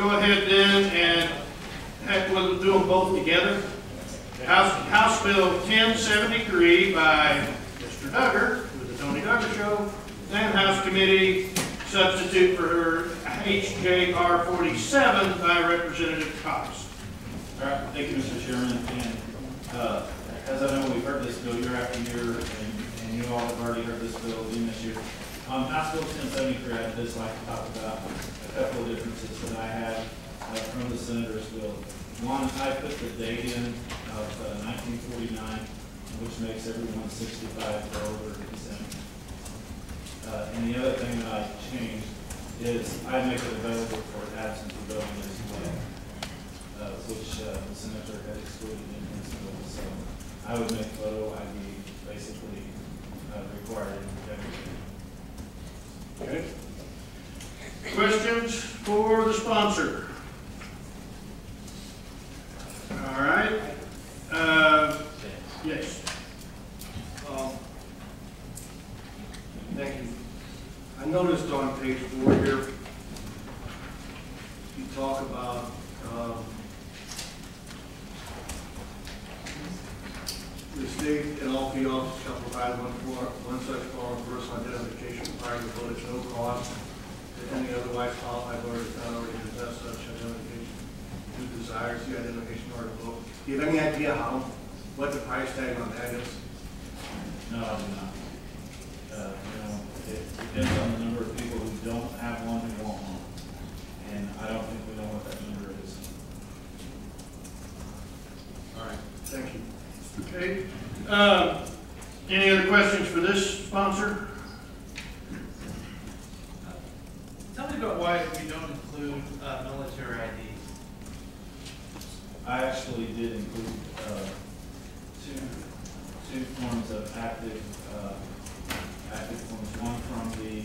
go ahead then and we'll do them both together. House Bill 1073 by Mr. Duggar with the Tony Duggar Show, and House Committee substitute for her HJR 47 by Representative Cox. All right, thank you, Mr. Chairman. And as I know, we've heard this bill year after year, and you all have already heard this bill again this year. House Bill 1073, I'd just like to talk about a couple of differences that I had from the Senator's bill. One, I put the date in of 1949, which makes everyone 65 for over December. And the other thing that I changed is I make it available for absentee voting as well, which the Senator had excluded in his bill. So I would make photo ID basically required in everything. Okay. Questions for the sponsor? All right. Yes. Thank you. I noticed on page 4 here, you talk about the state and all key officers shall provide one such form of personal identification prior to vote at no cost to any otherwise qualified voter that not already possess such identification who desires the identification in order to vote. Do you have any idea what the price tag on that is? No, I do not. It depends on the number of people who don't have one who want one. And I don't think we know what that number is. All right, thank you. Okay. Any other questions for this sponsor? Tell me about why we don't include military IDs. I actually did include two forms of active forms. One from the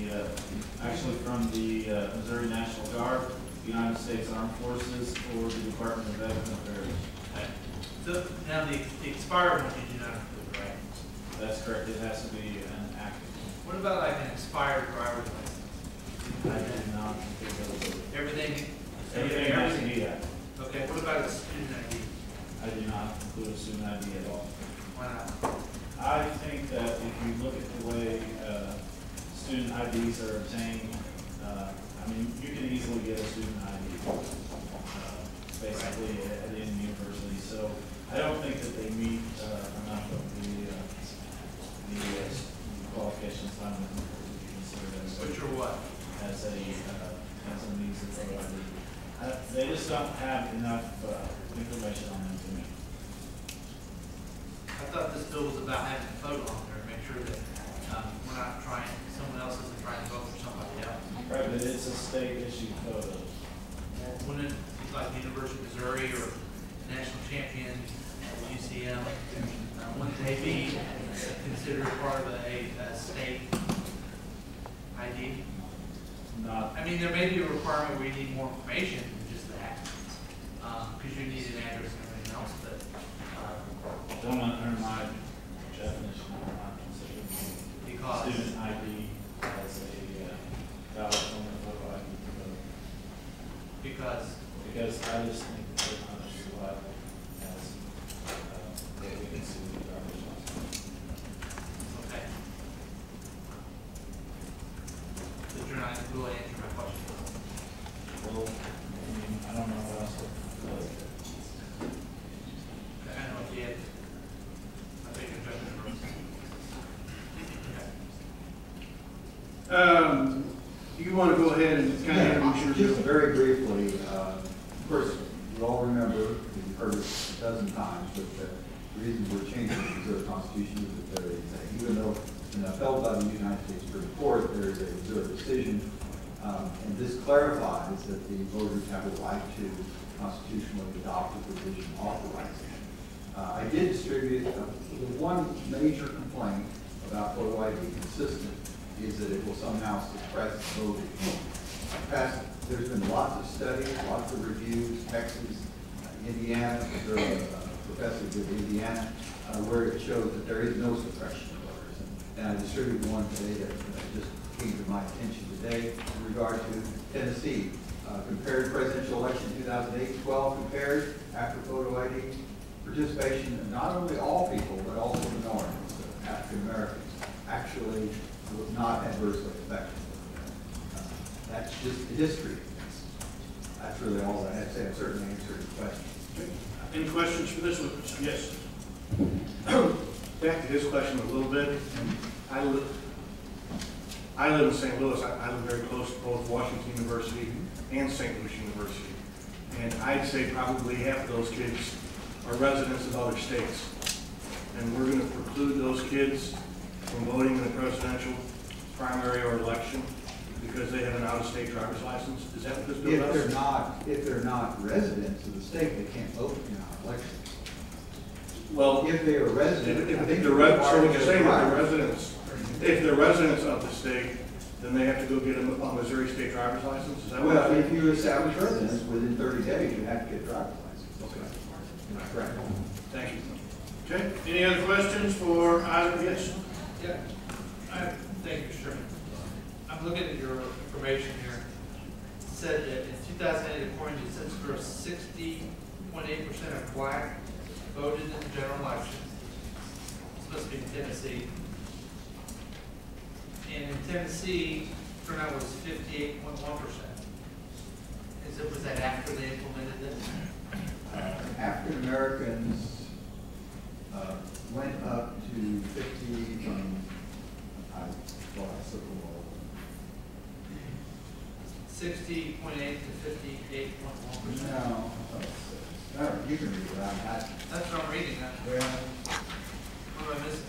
Missouri National Guard, the United States Armed Forces, or the Department of Veterans Affairs. Okay. So now the expired one you do not include, right? That's correct. It has to be an active one. What about like an expired driver's license? I did not include those. Everything Has to be active. Okay. What about a student ID? I do not include a student ID at all. Why not? I think that if you look at the way student IDs are obtained, I mean, you can easily get a student ID basically at any university. So I don't think that they meet enough of the qualifications I'm considered as. Which are what? As a means of photo ID. They just don't have enough information on them to me. I thought this bill was about having a photo on there, make sure that we're not trying, someone else isn't trying to vote for somebody else. Right, but it's a state issued photo. Wouldn't it be like the University of Missouri or national champion, UCM, wouldn't they be considered part of a state ID? Not. I mean, there may be a requirement where you need more information than just that, because you need an address and everything else, but Don't undermine definition of not considered because student ID as a valid form of photo ID to vote. Because I just think that they're not as reliable as what we can see with driver's license. okay. But you're not going to answer my question. Well, I mean, I don't know what else to do. I don't know if you had. I think you're judging the You want to go ahead and kind of introduce your Just very briefly, of course, you all remember, you've heard it a dozen times, but the reason we're changing the Missouri Constitution is that there is even though it's been upheld by the United States Supreme Court, there is a Missouri decision, and this clarifies that the voters have a right to constitutionally adopt a provision authorizing it. I did distribute the one major complaint about photo ID consistent is that it will somehow suppress voting. There's been lots of studies, lots of reviews, Texas, Indiana, there are professors of Indiana, where it shows that there is no suppression of voters. And I distributed one today that just came to my attention today in regard to Tennessee. Compared presidential election 2008, 12 compared after photo ID. Participation of not only all people, but also minorities, so African Americans, actually was not adversely affected. That's just the history. That's really all I have to say. I've certainly answered the question. Any questions for this witness? Yes. Back to his question a little bit. I live in St. Louis. I live very close to both Washington University and St. Louis University. And I'd say probably half of those kids are residents of other states. And we're going to preclude those kids from voting in a presidential primary or election because they have an out-of-state driver's license. Is that what this bill does? If they're not residents of the state, they can't vote in our election. Well, If they are residents, if so when you say they're residents, if they're residents of the state, then they have to go get a Missouri state driver's license? Is that what well, you're if saying? you establish residence within 30 days, you have to get a driver's license. Okay. Correct. Thank you. Okay, any other questions for either? Yes. Yeah, thank you, Mr. Chairman. I'm looking at your information here. It said that in 2008, according to the Census Bureau, 60.8% of black voted in the general election. It's supposed to be in Tennessee. And in Tennessee, turnout was 58.1%. Was that after they implemented this? African Americans went up to 50 from, I took them all. 60.8 to 58.1%. No, you can read it. That's what I'm reading now. Well, What am I missing?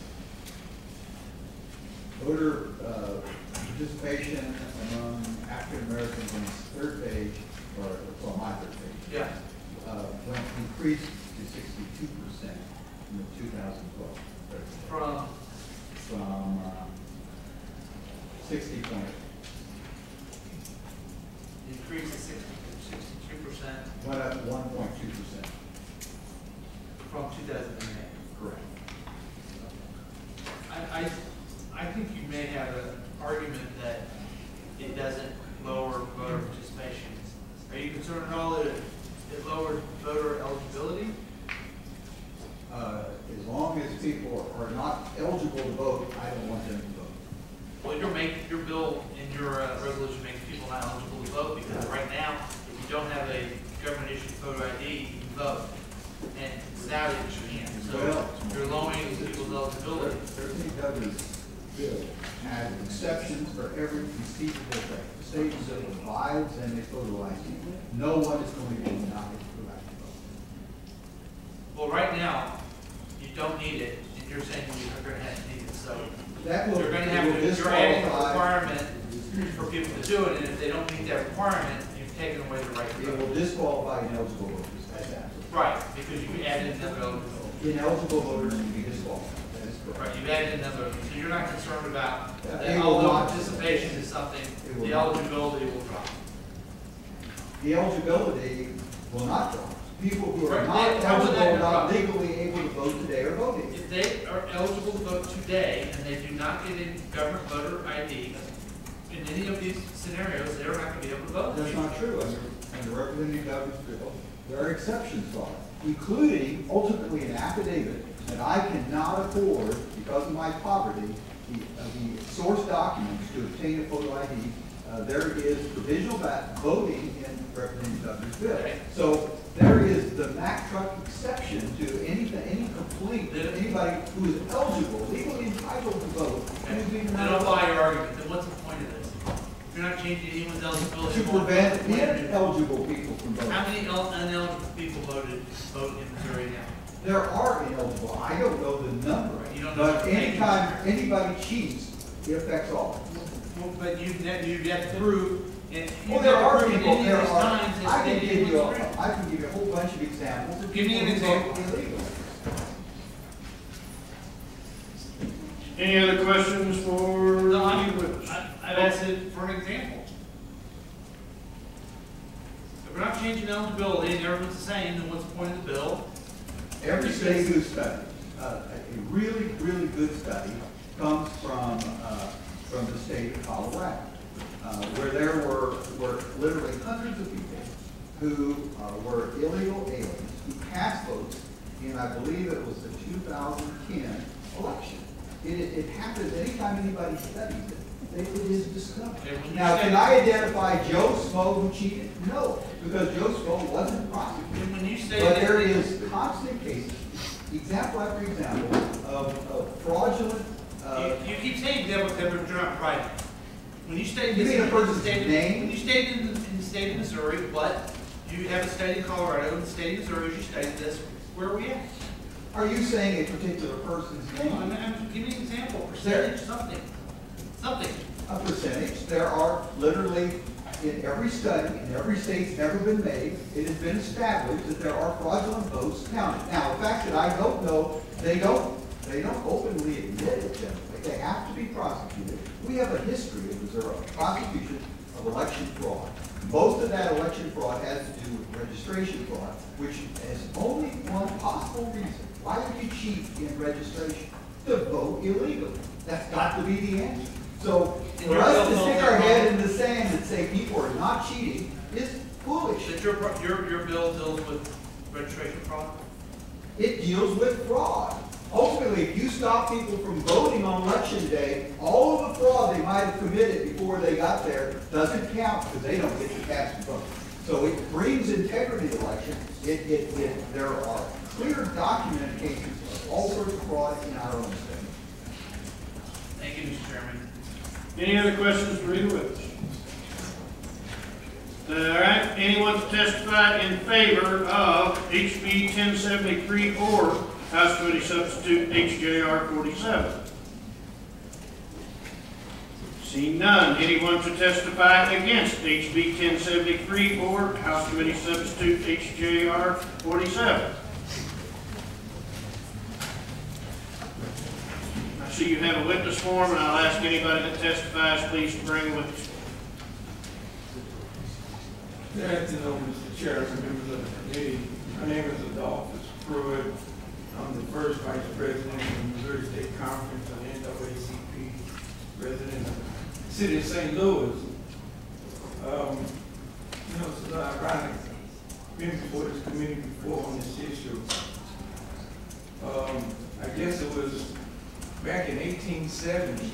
voter participation among African Americans on the third page, or well, my third page, Yeah. went increased to 62% in the 2012. From From 60 point. increase to 62% Went up 1.2%. from 2008. Correct. I think you may have an argument that it doesn't lower voter participation. Are you concerned at all that it lowered voter eligibility? As long as people are not eligible to vote, I don't want them to vote. Well, your bill in your resolution makes people not eligible to vote because right now, if you don't have a government issued photo ID, you can vote. And without it, you can't. So Well, you're lowering people's eligibility. Everything Douglas bill has exceptions for every conceivable thing. The state that provides and they photo ID. No one is going to be denied to go back to vote. Well, right now, you don't need it, and you're saying you're going to have to need it. So That will, you're going to it have will to, you're adding a disqualify. requirement for people to do it, and if they don't meet that requirement, you've taken away the right to It will vote. disqualify ineligible voters. That's absolutely. Right, because you added another eligibility. Ineligible voters can be disqualified. That is correct. Right, you've added another, so you're not concerned about Yeah, that it will although not. participation is something, It will the not. eligibility will drop. The eligibility will not drop. People who are Right, not how would that eligible, not drop? legally able to vote today are voting. If they are eligible to vote today and they do not get in government voter ID, in any of these scenarios, they're not going to be able to vote. That's not true. Under representative Douglas' bill, there are exceptions for it, including ultimately an affidavit that I cannot afford, because of my poverty, the source documents to obtain a photo ID. There is provisional voting in Representative Douglas' bill. Okay. So there is the Mack truck exception to any complaint that anybody who is eligible, legally entitled to vote, Okay. who's even I don't buy your argument, then what's the point of this? If you're not changing anyone's eligibility. to what's the prevent point of it? ineligible people from voting. How many uneligible people vote in Missouri now? There are ineligible. I don't know the number, You don't know but the anytime anybody cheats, it affects all. Well, but you've yet to prove, and Well, you've there never are proven people, any there of these are, times I that can they give did you, what's right. I can give you a whole bunch of examples of Give me people an who vote example. illegally. Any other questions for No, any witness? I've asked it for an example. If we're not changing eligibility and everyone's the same, then what's the point of the bill? Every state who studies, a really, really good study comes from the state of Colorado. where there were literally hundreds of people who were illegal aliens who cast votes in, I believe it was the 2010 election. It happens anytime anybody studies it. It is discovered. Now, can I identify Joe Smo who cheated? No, because Joe Smo wasn't prosecuted. When you say But that- there is constant cases, example after example, of fraudulent. You keep saying devil temper drum private. When you state You this mean a in person's the state, name? when you state in the state of Missouri, but you have a state in Colorado, and the state of Missouri, as you stated this, where are we at? Are you saying a particular person's Hold on, name? I'm giving you an example, percentage, something. A percentage. There are literally, in every study, in every state, it's never been made, it has been established that there are fraudulent votes counted. Now, the fact that I don't know, they don't openly admit it generally. They have to be prosecuted. We have a history of Missouri prosecution of election fraud. Most of that election fraud has to do with registration fraud, which is only one possible reason. Why would you cheat in registration? To vote illegally. That's got to be the answer. So And for your us bill to tells stick that our head wrong. in the sand and say people are not cheating is foolish. That your bill deals with registration fraud? It deals with fraud. Ultimately, if you stop people from voting on election day, all of the fraud they might have committed before they got there doesn't count because they don't get to cast a vote. So it brings integrity to election. There are clear documented cases of all sorts of fraud in our own state. Thank you, Mr. Chairman. Any other questions for either witness? All right, anyone to testify in favor of HB 1073 or House Committee Substitute HJR 47? See none. Anyone to testify against HB 1073 or House Committee Substitute HJR 47? I see you have a witness form, and I'll ask anybody that testifies, please to bring a witness form. Good afternoon, Mr. Chairman, members of the committee. My name is Adolphus Pruitt. I'm the first vice president of the Missouri State Conference of the NAACP, resident of the city of St. Louis. It's ironic, been before this committee before on this issue. I guess it was back in 1870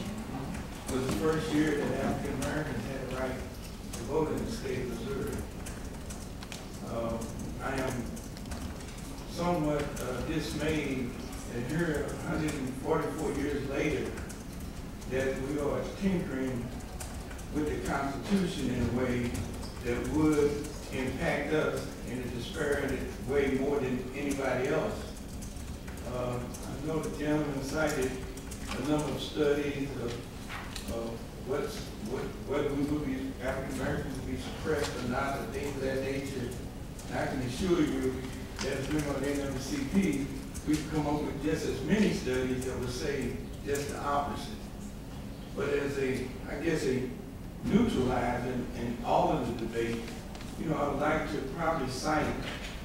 was the first year that African Americans had the right to vote in the state of Missouri. I am somewhat dismayed to hear 144 years later that we are tinkering with the Constitution in a way that would impact us in a disparate way more than anybody else. I know the gentleman cited a number of studies of whether we would be, African Americans would be suppressed or not, and things of that nature. And I can assure you that as we on the NAACP, we've come up with just as many studies that would say just the opposite. But as a neutralizer in all of the debate, I would like to probably cite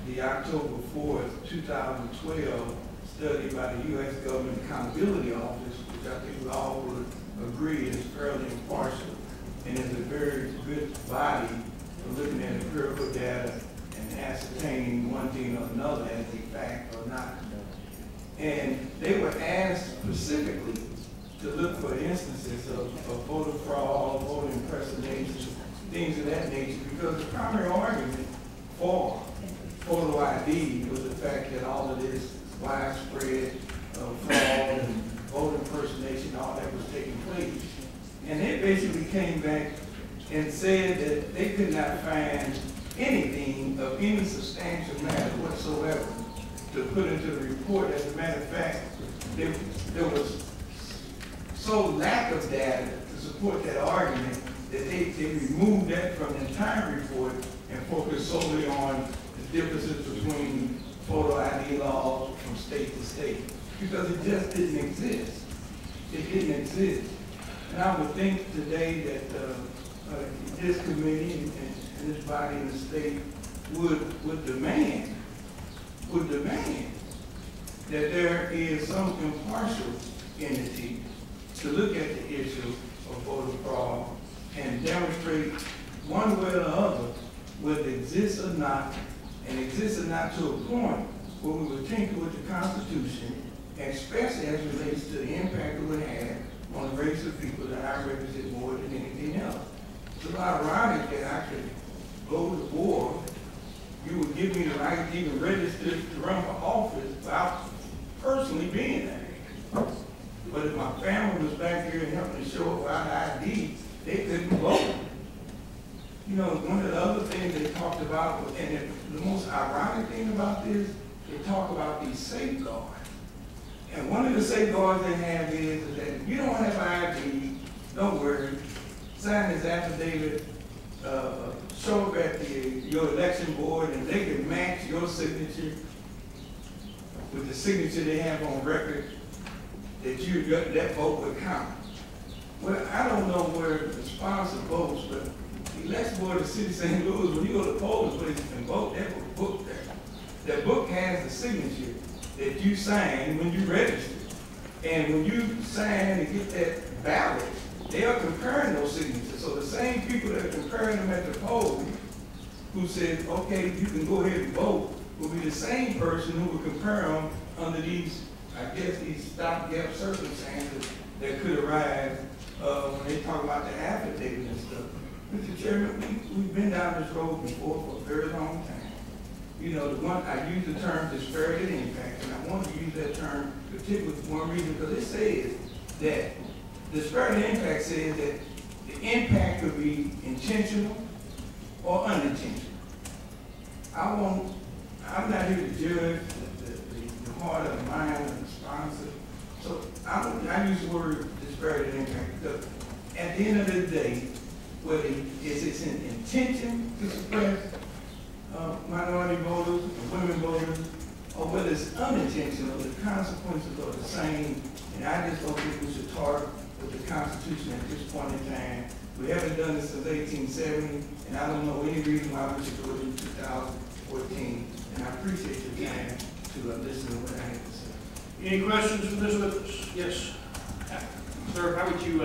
the October 4th, 2012 study by the U.S. Government Accountability Office, which I think we all would agree is fairly impartial and is a very good body for looking at empirical data and ascertaining one thing or another as a fact or not. And they were asked specifically to look for instances of voter fraud, voter impersonation, things of that nature, because the primary argument for photo ID was the fact that all of this widespread fraud and voter impersonation, all that was taking place. And they basically came back and said that they could not find anything of any substantial matter whatsoever to put into the report. As a matter of fact, there was so lack of data to support that argument that they removed that from the entire report and focused solely on the differences between photo ID laws from state to state, because it just didn't exist. It didn't exist. And I would think today that this committee and this body in the state would demand that there is some impartial entity to look at the issue of voter fraud and demonstrate one way or the other whether it exists or not, and exists or not to a point where we would tinker with the Constitution, especially as it relates to the impact it would have on the race of people that I represent more than anything else. It's a lot ironic that I could go to war, you would give me the right to even register to run for office without personally being there. But if my family was back here and helping to show up without ID, they couldn't vote. You know, one of the other things they talked about, and the most ironic thing about this, they talk about these safeguards. And one of the safeguards they have is that if you don't have ID, don't worry, sign this affidavit, show up at your election board, and they can match your signature with the signature they have on record that you got that vote would count. Well, I don't know where the sponsor votes, but the election board of the city of St. Louis, when you go to polling places and vote, they have a book there. That book has the signature that you sign when you register. And when you sign and get that ballot, they are comparing those signatures. So the same people that are comparing them at the poll, who said, okay, you can go ahead and vote, will be the same person who will compare them under these, I guess, these stopgap circumstances that could arise when they talk about the affidavit and stuff. Mr. Chairman, we've been down this road before for a very long time. You know, the one, I use the term disparate impact, and I want to use that term particularly for one reason, because it says that disparate impact says that the impact could be intentional or unintentional. I'm not here to judge the heart of the mind of the sponsor, so I use the word disparate impact because at the end of the day, whether it's an intention to suppress minority voters or women voters, or whether it's unintentional, the consequences are the same. And I just don't think we should target with the Constitution at this point in time. We haven't done this since 1870, and I don't know any reason why we should do it in 2014. And I appreciate your time to listen to what I have to say. Any questions for this witness? Yes. Sir, how would you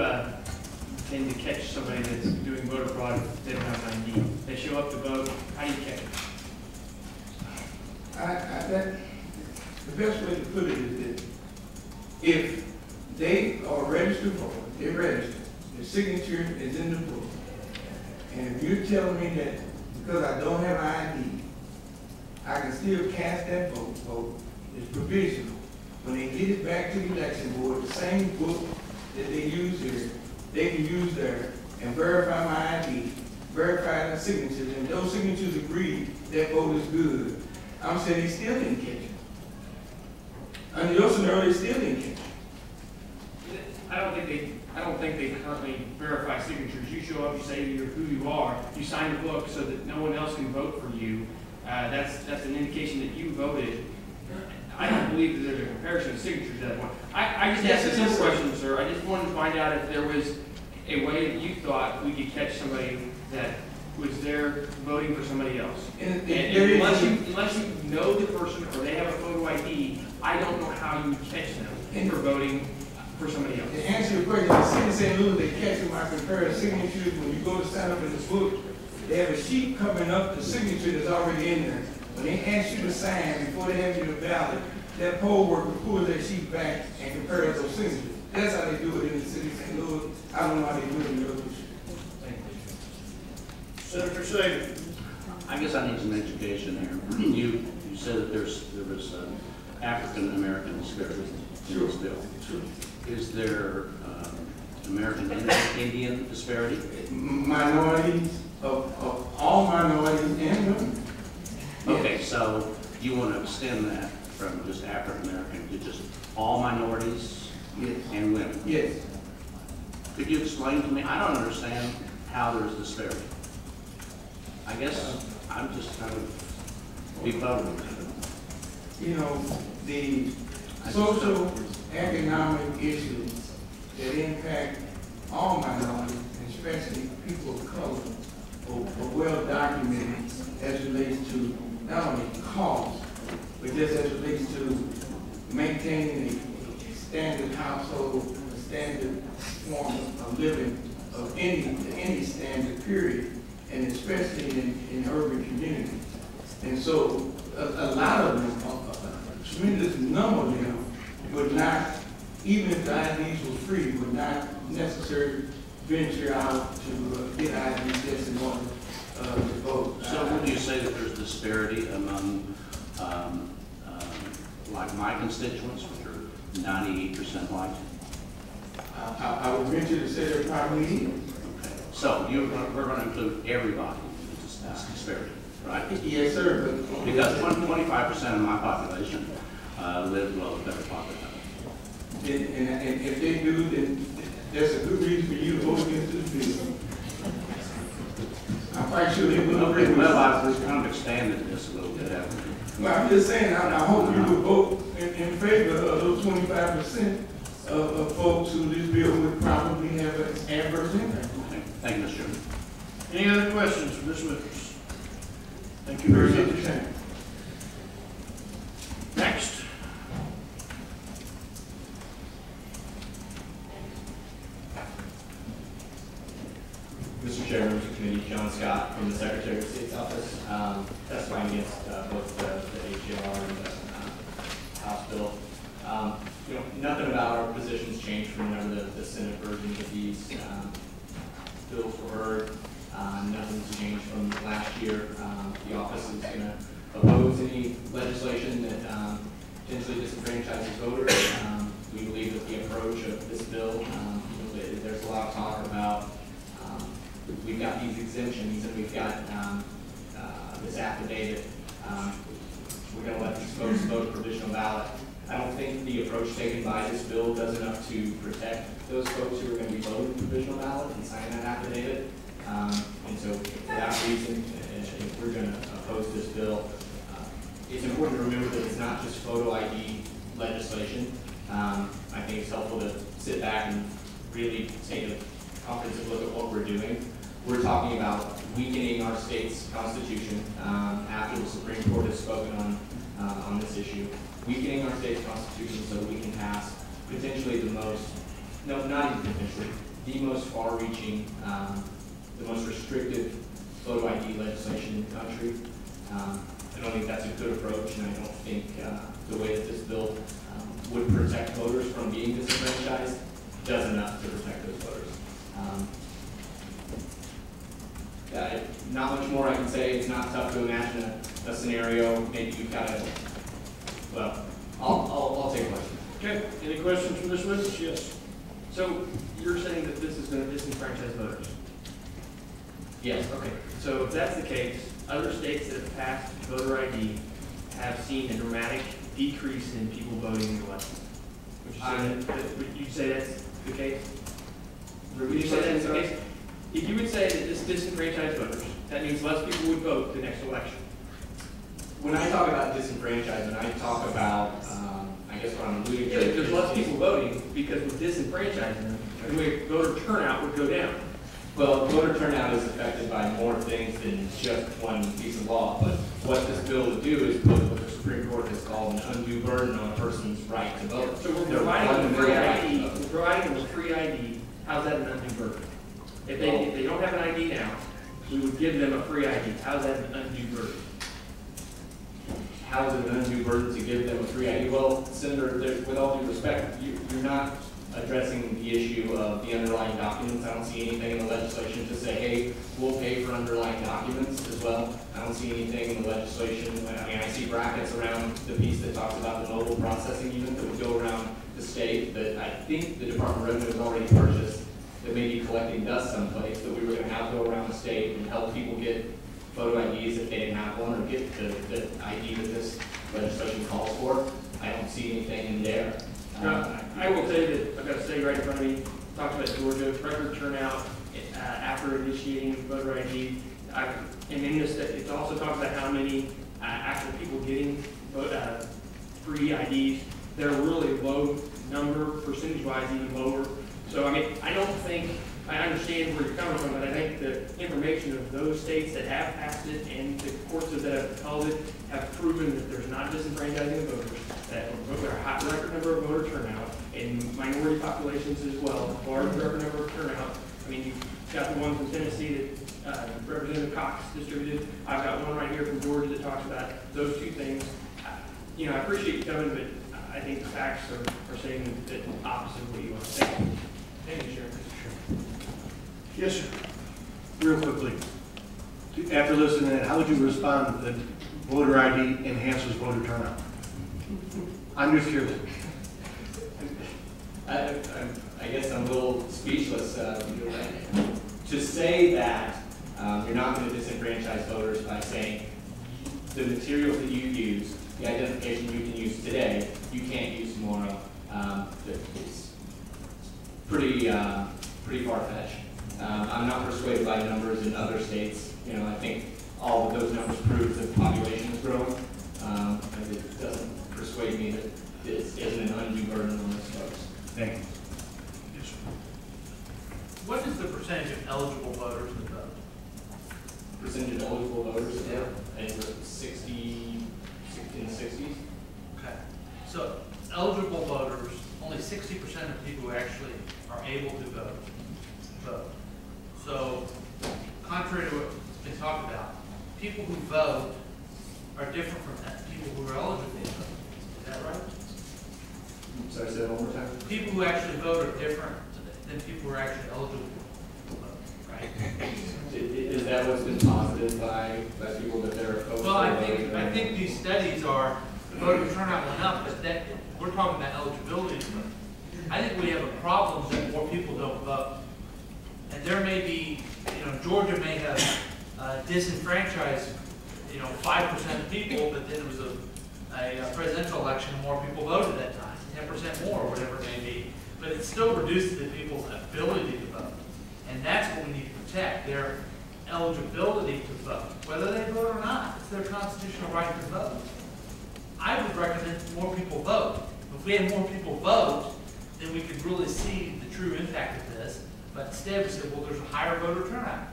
tend to catch somebody that's doing voter fraud if they don't have an ID? They show up to vote, how do you catch them? The best way to put it is that if they are registered voters, they're registered, their signature is in the book, and if you're telling me that because I don't have an ID, I can still cast that vote, it's provisional. When they get it back to the election board, the same book that they use here, they can use there and verify my ID, verify the signatures, and those signatures agree that vote is good. I'm saying they still didn't catch it. Under your scenario, they still didn't catch it. I don't think they currently verify signatures. You show up, you say you're who you are, you sign the book so that no one else can vote for you. That's an indication that you voted. I don't believe that there's a comparison of signatures at that point. I just asked a simple question, sir. I just wanted to find out if there was a way that you thought we could catch somebody that was there voting for somebody else. And unless you know the person or they have a photo ID, I don't know how you catch them for voting for somebody else. To answer your question, the city of St. Louis, they catch them by comparing signatures. When you go to sign up in this book, they have a sheet covering up the signature that's already in there. When they ask you to sign before they have you the ballot, that poll worker pulls that sheet back and compares those signatures. That's how they do it in the city of St. Louis. I don't know how they do it in the other cities. Thank you. Senator Saban. I guess I need some education here. You said that there was African American disparity in this bill. Sure. Is there American Indian disparity? Minorities, of all minorities and women. Okay, so you want to extend that from just African American to just all minorities Yes. and women? Yes. Could you explain to me? I don't understand how there's disparity. I guess I'm just kind of befuddled. You know, the social, economic issues that impact all minorities, especially people of color, are well documented as it relates to not only cost, but just as it relates to maintaining a standard household, a standard form of living of any so a lot of them, a tremendous number of them would not, even if the IDs was free, would not necessarily venture out to get ID tests in order to vote. So would you say that there's disparity among, like my constituents, which are 98% white? I would venture to say there probably is. Okay. So we're going to include everybody in this disparity, right? Yes, sir, but. Because 25% of my population live below the federal poverty level. And if they do, then that's a good reason for you to vote against this bill. I'm quite sure they will agree Okay, with well, us. I've kind of expanded this a little bit, haven't we? Well, I'm just saying, I hope you will vote in favor of those 25% of folks who this bill would probably have an adverse impact. Okay. Thank you, Mr. Chairman. Any other questions for this witness? Thank you very Appreciate much. your time. Next. Mr. Chairman, Mr. Committee, John Scott from the Secretary of State's office, testifying against both the HJR and the House bill. Nothing about our positions changed from whenever the Senate versions of these bills were heard. Nothing's changed from last year. The office is going to oppose any legislation that potentially disenfranchises voters. We believe that the approach of this bill, there's a lot of talk about we've got these exemptions and we've got this affidavit. We're going to let these folks vote provisional ballot. I don't think the approach taken by this bill does enough to protect those folks who are going to be voting provisional ballot and sign that affidavit. And so for that reason, if we're going to oppose this bill, it's important to remember that it's not just photo ID legislation. I think it's helpful to sit back and really take a comprehensive look at what we're doing. We're talking about weakening our state's constitution after the Supreme Court has spoken on this issue. Weakening our state's constitution so that we can pass potentially the most, no, not even potentially, the most far-reaching, the most restrictive photo ID legislation in the country. I don't think that's a good approach, and I don't think the way that this bill would protect voters from being disenfranchised does enough to protect those voters. Not much more I can say. It's not tough to imagine a scenario. Maybe you've got to, well, I'll take a question. Okay, any questions from this witness? Yes. So you're saying that this is going to disenfranchise voters? Yes. Okay, so if that's the case, other states that have passed voter ID have seen a dramatic decrease in people voting in the election. Would you say that's the case? Would you say that's the case? If you would say that this disenfranchised voters, that means less people would vote the next election. When I talk about disenfranchisement, I talk about, I guess what I'm alluding to. If there's less people voting, because with disenfranchising them, the way voter turnout would go down. Well, voter turnout is affected by more things than just one piece of law, but what this bill would do is put what the Supreme Court has called an undue burden on a person's right to vote. So we're providing them free ID, we're providing them a free ID, how's that an undue burden? If they don't have an ID now, we would give them a free ID, how's that an undue burden? How is it an undue burden to give them a free ID? Well, Senator, with all due respect, you're not addressing the issue of the underlying documents. I don't see anything in the legislation to say, hey, we'll pay for underlying documents as well. I don't see anything in the legislation. I mean, I see brackets around the piece that talks about the mobile processing unit that would go around the state that I think the Department of Revenue has already purchased that may be collecting dust someplace that we were going to have go around the state and help people get photo IDs if they didn't have one, or get the ID that this legislation calls for. I don't see anything in there. I will say that, I've got a study right in front of me, talks about Georgia, record turnout after initiating voter ID. And in this, it also talks about how many actual people getting free IDs. They're a really low number, percentage-wise even lower. So, I mean, I don't think, I understand where you're coming from, but I think the information of those states that have passed it and the courts that have upheld it have proven that there's not disenfranchising of voters, that there are a high record number of voter turnout in minority populations as well, large record number of turnout. I mean, you got the one from Tennessee that Representative Cox distributed. I've got one right here from Georgia that talks about those two things. You know, I appreciate you coming, but I think the facts are saying the opposite of what you want to say. Thank you, Sheriff. Yes, sir. Real quickly, after listening to that, how would you respond that voter ID enhances voter turnout? I'm just curious. I guess I'm a little speechless. To say that you're not going to disenfranchise voters by saying the materials that you use, the identification you can use today, you can't use tomorrow, it's pretty far-fetched. I'm not persuaded by numbers in other states. You know, I think all of those numbers prove that the population is growing. And it doesn't persuade me that this isn't an undue burden on those folks. Thank you. Yes, sir. What is the percentage of eligible voters that vote? Percentage of eligible voters, I think we're 60 in the 60s. Okay. So eligible voters, only 60% of people who actually are able to vote. So contrary to what's been talked about, people who vote are different from people who are eligible to vote. Is that right? Sorry, say that one more time. People who actually vote are different than people who are actually eligible to vote, right? Is that what's been posited by people that they're opposed to? Well, I think these studies are, the voter turnout went up, but that, we're talking about eligibility to vote. I think we have a problem that more people don't vote. And there may be, you know, Georgia may have disenfranchised, you know, 5% of people, but then it was a presidential election and more people voted that time, 10% more, or whatever it may be. But it still reduces the people's ability to vote. And that's what we need to protect, their eligibility to vote, whether they vote or not. It's their constitutional right to vote. I would recommend more people vote. If we had more people vote, then we could really see the true impact of this. But instead we said, well, there's a higher voter turnout.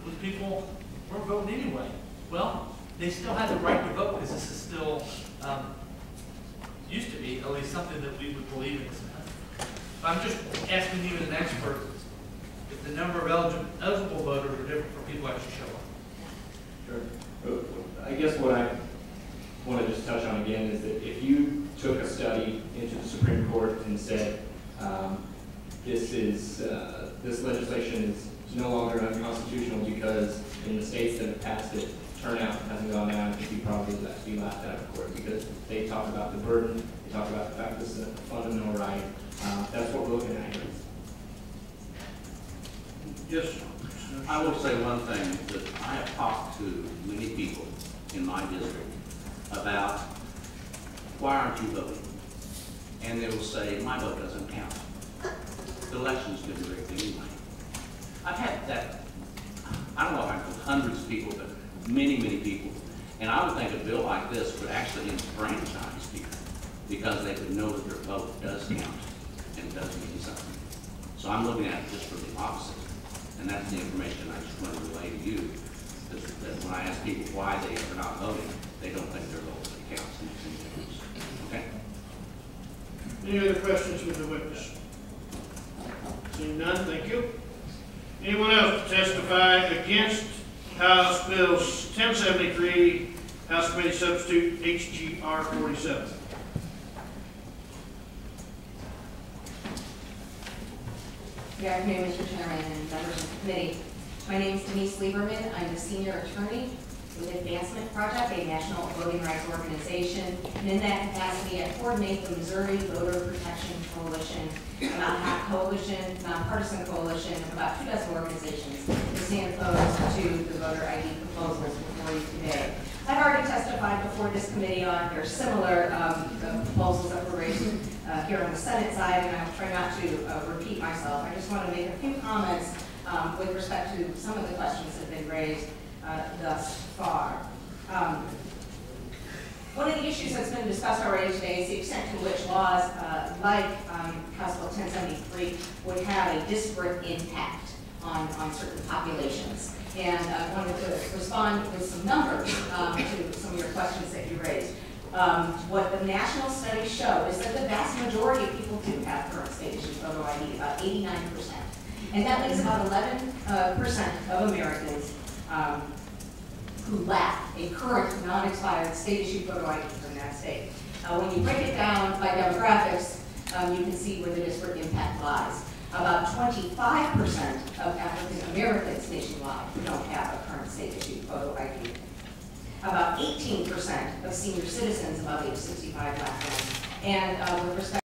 Those people weren't voting anyway. Well, they still have the right to vote because this is still, used to be, at least something that we would believe in this country. But I'm just asking you as an expert, if the number of eligible voters are different for people who actually show up. Sure. I guess what I want to just touch on again is that if you took a study into the Supreme Court and said, this legislation is no longer unconstitutional because in the states that have passed it, turnout hasn't gone down, I think you probably would be laughed out of court because they talk about the burden, they talk about the fact this is a fundamental right. That's what we're looking at here. Yes, sir. I will say one thing, that I have talked to many people in my district about, why aren't you voting? And they will say, my vote doesn't count. The election's been rigged anyway. I've had that, I don't know if I've told hundreds of people, but many, many people. And I would think a bill like this would actually enfranchise people because they would know that their vote does count and does mean something. So I'm looking at it just for the opposite. And that's the information I just want to relay to you. That when I ask people why they are not voting, they don't think their vote counts in these things. Okay? Any other questions with the witness? Seeing none, thank you. Anyone else to testify against House Bill 1073, House Committee Substitute HGR 47? Good afternoon, Mr. Chairman and members of the committee. My name is Denise Lieberman. I'm the senior attorney with Advancement Project, a national voting rights organization. And in that capacity, I coordinate the Missouri Voter Protection Coalition, a nonpartisan coalition of about 24 organizations that stand opposed to the voter ID proposals before you today. I've already testified before this committee on their similar proposals that were raised here on the Senate side, and I'll try not to repeat myself. I just want to make a few comments with respect to some of the questions that have been raised thus far. One of the issues that's been discussed already today is the extent to which laws like House Bill 1073 would have a disparate impact on certain populations. And I wanted to respond with some numbers to some of your questions that you raised. What the national studies show is that the vast majority of people do have current state issued photo ID, about 89%. And that leaves about 11% of Americans who lack a current, non-expired, state-issued photo ID from that state. When you break it down by demographics, you can see where the disparate impact lies. About 25% of African Americans nationwide who don't have a current state-issued photo ID. About 18% of senior citizens above age 65 lack one. And with respect